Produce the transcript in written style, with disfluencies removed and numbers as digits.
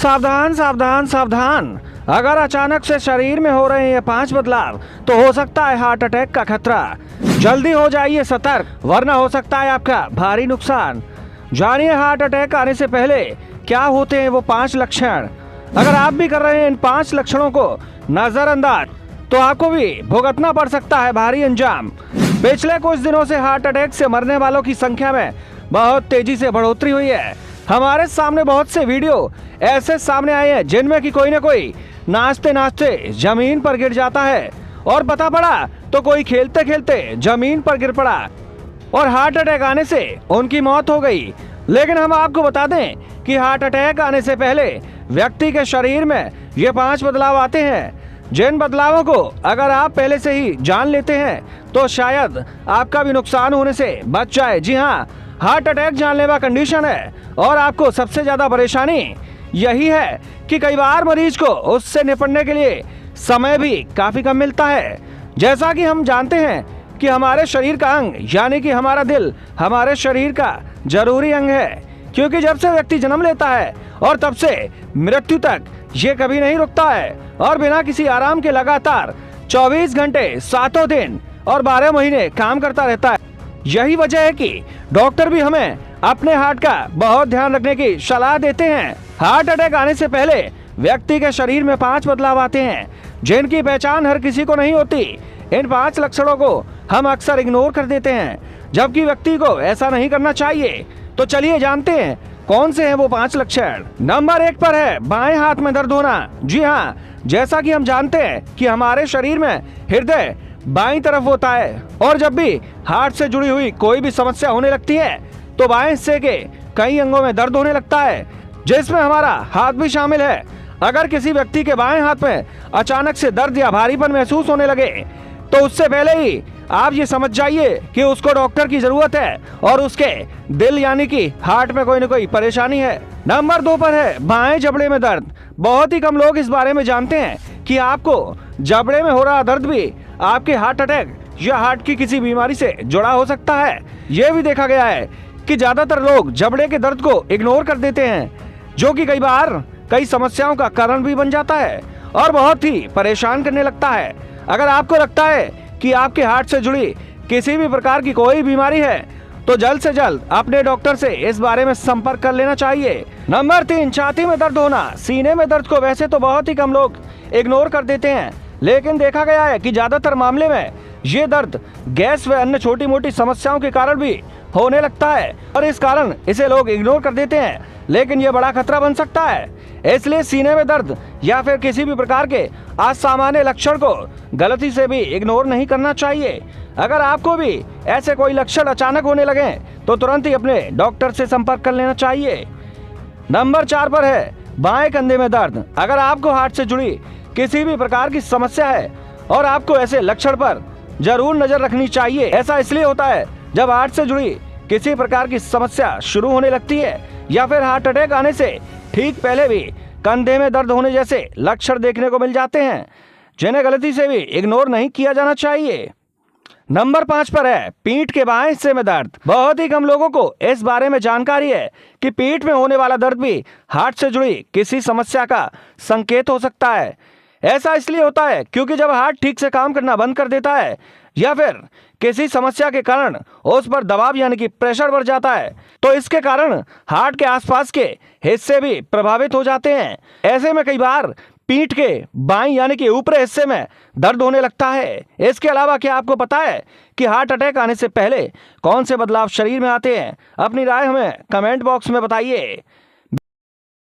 सावधान सावधान सावधान। अगर अचानक से शरीर में हो रहे हैं ये 5 बदलाव तो हो सकता है हार्ट अटैक का खतरा। जल्दी हो जाइए सतर्क, वरना हो सकता है आपका भारी नुकसान। जानिए हार्ट अटैक आने से पहले क्या होते हैं वो 5 लक्षण। अगर आप भी कर रहे हैं इन 5 लक्षणों को नजरअंदाज तो आपको भी भुगतना पड़ सकता है भारी अंजाम। पिछले कुछ दिनों से हार्ट अटैक से मरने वालों की संख्या में बहुत तेजी से बढ़ोतरी हुई है। हमारे सामने बहुत से वीडियो ऐसे सामने आए हैं जिनमें कि कोई न कोई नाचते नाचते जमीन पर गिर जाता है और पता पड़ा तो कोई खेलते खेलते जमीन पर गिर पड़ा और हार्ट अटैक आने से उनकी मौत हो गई। लेकिन हम आपको बता दें कि हार्ट अटैक आने से पहले व्यक्ति के शरीर में ये 5 बदलाव आते हैं, जिन बदलावों को अगर आप पहले से ही जान लेते हैं तो शायद आपका भी नुकसान होने से बच जाए। जी हाँ, हार्ट अटैक जानलेवा कंडीशन है और आपको सबसे ज्यादा परेशानी यही है कि कई बार मरीज को उससे निपटने के लिए समय भी काफी कम मिलता है। जैसा कि हम जानते हैं कि हमारे शरीर का अंग यानी कि हमारा दिल हमारे शरीर का जरूरी अंग है, क्योंकि जब से व्यक्ति जन्म लेता है और तब से मृत्यु तक ये कभी नहीं रुकता है और बिना किसी आराम के लगातार 24 घंटे 7 दिन और 12 महीने काम करता रहता है। यही वजह है कि डॉक्टर भी हमें अपने हार्ट का बहुत ध्यान रखने की सलाह देते हैं। हार्ट अटैक आने से पहले व्यक्ति के शरीर में 5 बदलाव आते हैं जिनकी पहचान हर किसी को नहीं होती। इन 5 लक्षणों को हम अक्सर इग्नोर कर देते हैं, जबकि व्यक्ति को ऐसा नहीं करना चाहिए। तो चलिए जानते हैं कौन से हैं वो 5 लक्षण। नंबर 1 पर है बाएं हाथ में दर्द होना। जी हाँ, जैसा कि हम जानते हैं कि हमारे शरीर में हृदय बाईं तरफ होता है और जब भी हार्ट से जुड़ी हुई कोई भी समस्या होने लगती है तो बाएं हिस्से के कई अंगों में दर्द होने लगता है, जिसमें हमारा हाथ भी शामिल है। अगर किसी व्यक्ति के बाएं हाथ में अचानक से दर्द या भारीपन महसूस होने लगे तो उससे पहले ही आप ये समझ जाइए कि उसको डॉक्टर की जरूरत है और उसके दिल यानी कि हार्ट में कोई न कोई परेशानी है। नंबर 2 पर है बाएं जबड़े में दर्द। बहुत ही कम लोग इस बारे में जानते हैं कि आपको जबड़े में हो रहा दर्द भी आपके हार्ट अटैक या हार्ट की किसी बीमारी से जुड़ा हो सकता है। यह भी देखा गया है कि ज्यादातर लोग जबड़े के दर्द को इग्नोर कर देते हैं, जो कि कई बार कई समस्याओं का कारण भी बन जाता है और बहुत ही परेशान करने लगता है। अगर आपको लगता है कि आपके हार्ट से जुड़ी किसी भी प्रकार की कोई बीमारी है तो जल्द से जल्द अपने डॉक्टर से इस बारे में संपर्क कर लेना चाहिए। नंबर 3, छाती में दर्द होना। सीने में दर्द को वैसे तो बहुत ही कम लोग इग्नोर कर देते हैं, लेकिन देखा गया है कि ज्यादातर मामले में ये दर्द गैस व अन्य छोटी मोटी समस्याओं के कारण भी होने लगता है और इस कारण इसे लोग इग्नोर कर देते हैं, लेकिन ये बड़ा खतरा बन सकता है। इसलिए सीने में दर्द या फिर किसी भी प्रकार के असामान्य लक्षण को गलती से भी इग्नोर नहीं करना चाहिए। अगर आपको भी ऐसे कोई लक्षण अचानक होने लगे तो तुरंत ही अपने डॉक्टर से संपर्क कर लेना चाहिए। नंबर 4 पर है बाएं कंधे में दर्द। अगर आपको हार्ट से जुड़ी किसी भी प्रकार की समस्या है और आपको ऐसे लक्षण पर जरूर नजर रखनी चाहिए। ऐसा इसलिए होता है जब हार्ट से जुड़ी किसी प्रकार की समस्या शुरू होने लगती है या फिर हार्ट अटैक आने से ठीक पहले भी कंधे में दर्द होने जैसे लक्षण देखने को मिल जाते हैं, जिन्हें गलती से भी इग्नोर नहीं किया जाना चाहिए। नंबर 5 पर है पीठ के बाएं हिस्से में दर्द। बहुत ही कम लोगों को इस बारे में जानकारी है कि पीठ में होने वाला दर्द भी हार्ट से जुड़ी किसी समस्या का संकेत हो सकता है। ऐसा इसलिए होता है क्योंकि जब हार्ट ठीक से काम करना बंद कर देता है या फिर किसी समस्या के कारण उस पर दबाव यानी कि प्रेशर बढ़ जाता है तो इसके कारण हार्ट के आसपास के हिस्से भी प्रभावित हो जाते हैं। ऐसे में कई बार पीठ के बाईं यानी कि ऊपरी हिस्से में दर्द होने लगता है। इसके अलावा क्या आपको पता है कि हार्ट अटैक आने से पहले कौन से बदलाव शरीर में आते हैं? अपनी राय हमें कमेंट बॉक्स में बताइए।